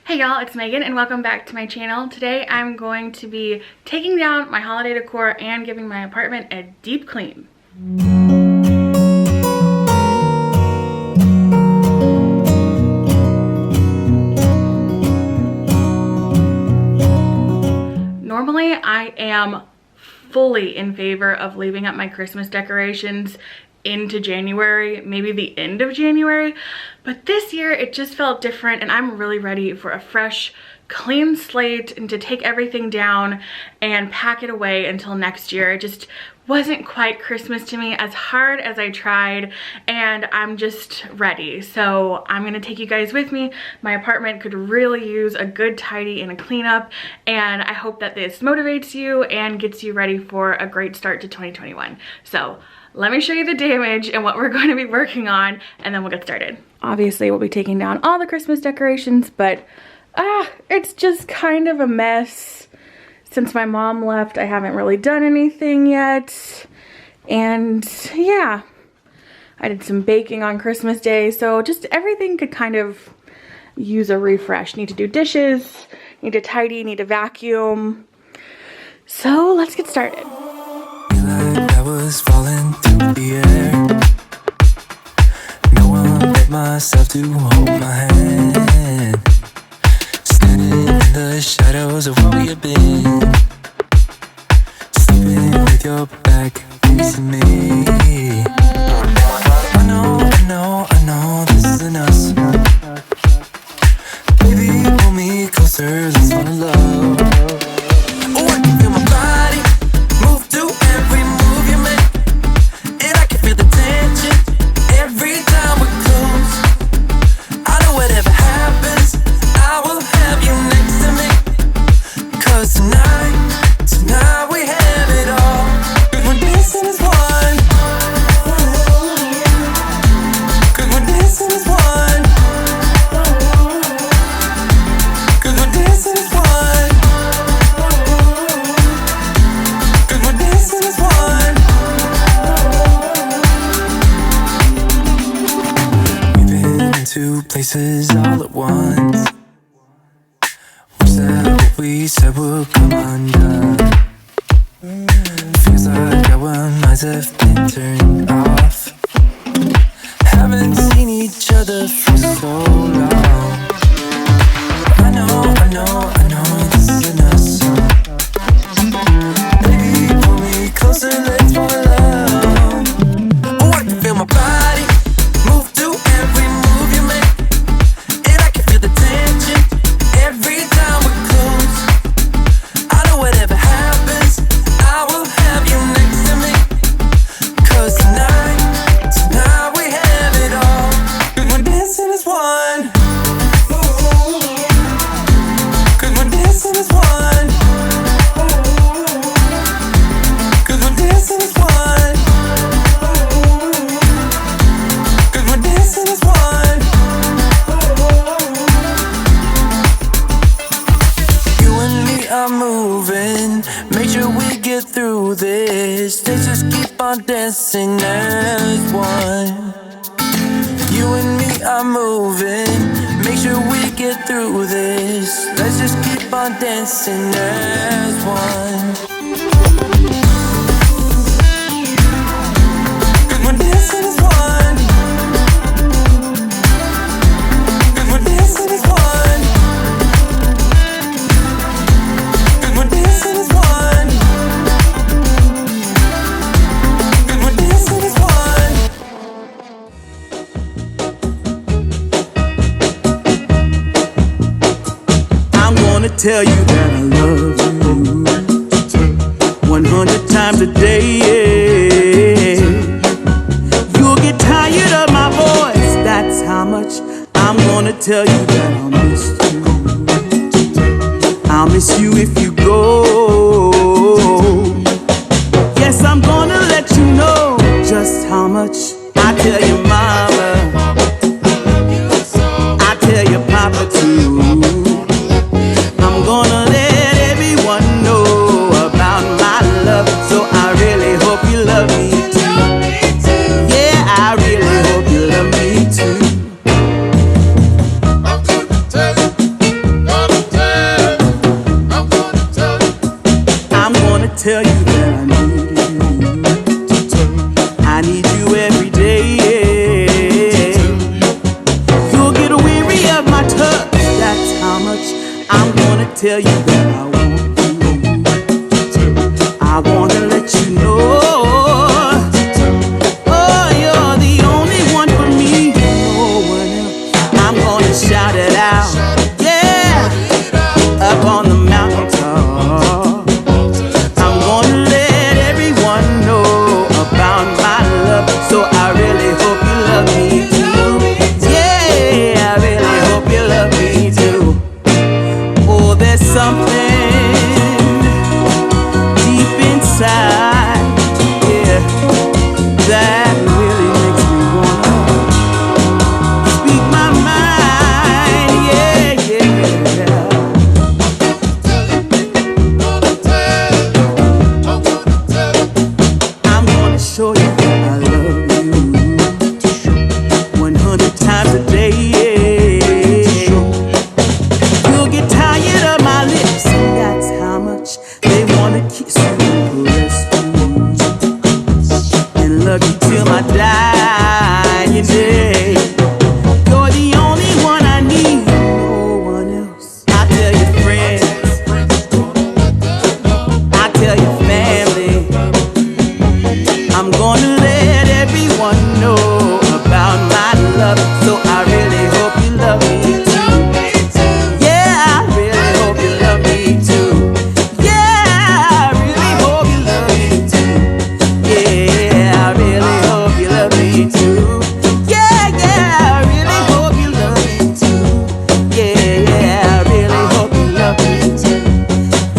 Hey y'all, it's Megan and welcome back to my channel. Today I'm going to be taking down my holiday decor and giving my apartment a deep clean. Normally I am fully in favor of leaving up my Christmas decorations into January, maybe the end of January, but this year it just felt different and I'm really ready for a fresh, clean slate and to take everything down and pack it away until next year. It just wasn't quite Christmas to me as hard as I tried, and I'm just ready. So I'm gonna take you guys with me. My apartment could really use a good tidy and a cleanup, and I hope that this motivates you and gets you ready for a great start to 2021. So let me show you the damage and what we're going to be working on, and then we'll get started. Obviously, we'll be taking down all the Christmas decorations, but it's just kind of a mess. Since my mom left, I haven't really done anything yet. And yeah, I did some baking on Christmas Day, so just everything could kind of use a refresh. Need to do dishes, need to tidy, need to vacuum. So let's get started. I was falling through the air. No one but myself to hold my hand. Standing in the shadows of where we have been. Sleeping with your back facing me. I know this isn't us. Baby, pull me closer, let's fall in love. Oh, I can feel my body move to every move you make. And I can feel the tension every time we're close. I know whatever happens, I will have you next to me. 'Cause tonight we have it all. 'Cause we're dancing as one. 'Cause we're dancing as one. 'Cause we're dancing as one. 'Cause we're dancing as one. We've been into places all at once. Wish that what we said would come undone. Feels like our minds have been turned off. Haven't seen each other for so long. I know this isn't us. Baby, pull me closer, let's fall in love. Oh, I can feel my body move to every move you make. And I can feel the tension every time we're close. I know whatever happens, I will have you next to me. 'Cause tonight we have it all. 'Cause we're dancing as one. 'Cause we're dancing as one. 'Cause we're dancing as one. 'Cause we're dancing as one. You and me are moving. Make sure we get through this. Let's just keep on dancing as one. You and me are moving. Make sure we get through this. Let's just keep on dancing as one. 'Cause we're dancing as one. 'Cause we're dancing as one. 'Cause we're dancing as one. 'Cause we're dancing as one. I'm gonna tell you that I love you 100 times a day. You'll get tired of my voice, that's how much I'm gonna tell you that I'll miss you. I'll miss you if you go. Yes, I'm gonna let you know just how much I tell your mama, I tell your papa too. I'm gonna let everyone know about my love, so I really hope you love me too. Yeah, I really hope you love me too. tell you that I want you. I wanna let you know, oh, you're the only one for me, no one else. I'm gonna shout it out, yeah, up on the mountaintop. I'm gonna let everyone know about my love, so I really hope you love me too. Yeah, I really hope you love me too. Oh, there's something deep inside, yeah, that really makes me wanna speak my mind, yeah, yeah. I'm gonna show you that I love you 100 times a day, yeah. You'll get tired of my lips, and that's how much they wanna kiss you and caress you and love you till my dying day. You're the only one I need, no one else. I tell your friends, I tell your family, I'm gonna let everyone know about my love, so I really hope you love me too. Yeah, I really hope you love me too. Yeah, I really hope you love me too. Yeah, I really hope you love me too. Yeah, yeah, I really hope you love me too. Yeah, yeah, I really hope you love me too.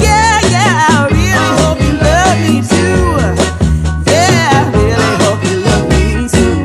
Yeah, yeah, I really hope you love me too. Yeah, I really hope you love me too.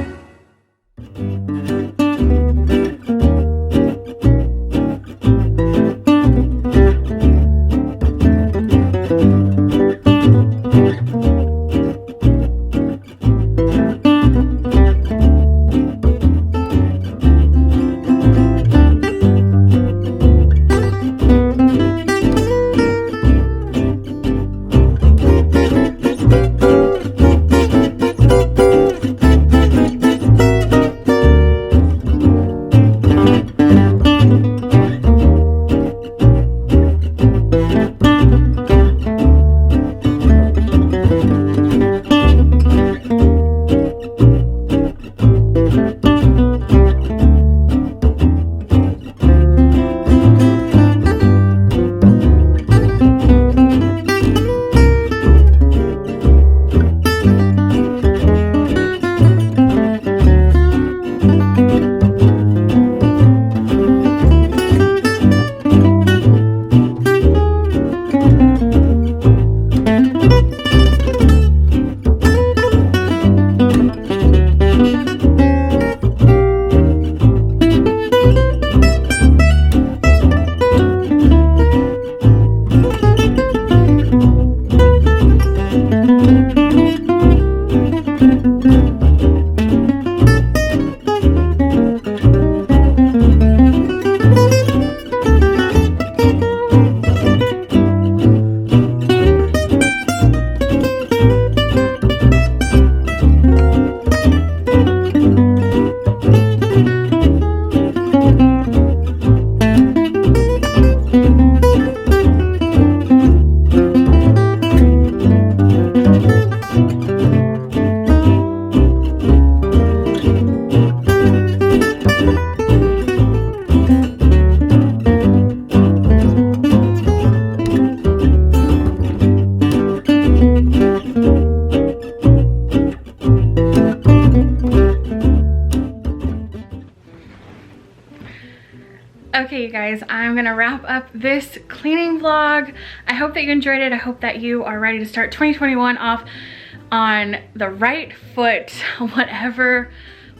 Okay, you guys, I'm gonna wrap up this cleaning vlog. I hope that you enjoyed it. I hope that you are ready to start 2021 off on the right foot, whatever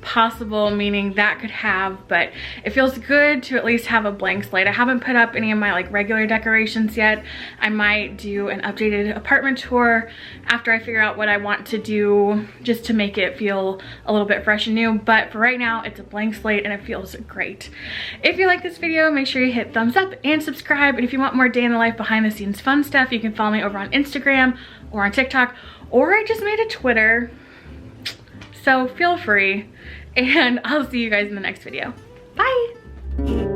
possible meaning that could have, but it feels good to at least have a blank slate. I haven't put up any of my like regular decorations yet. I might do an updated apartment tour after I figure out what I want to do, just to make it feel a little bit fresh and new, but for right now it's a blank slate and it feels great. If you like this video, make sure you hit thumbs up and subscribe, and if you want more day in the life behind the scenes fun stuff, you can follow me over on Instagram or on TikTok, or I just made a Twitter, so feel free, and I'll see you guys in the next video. Bye!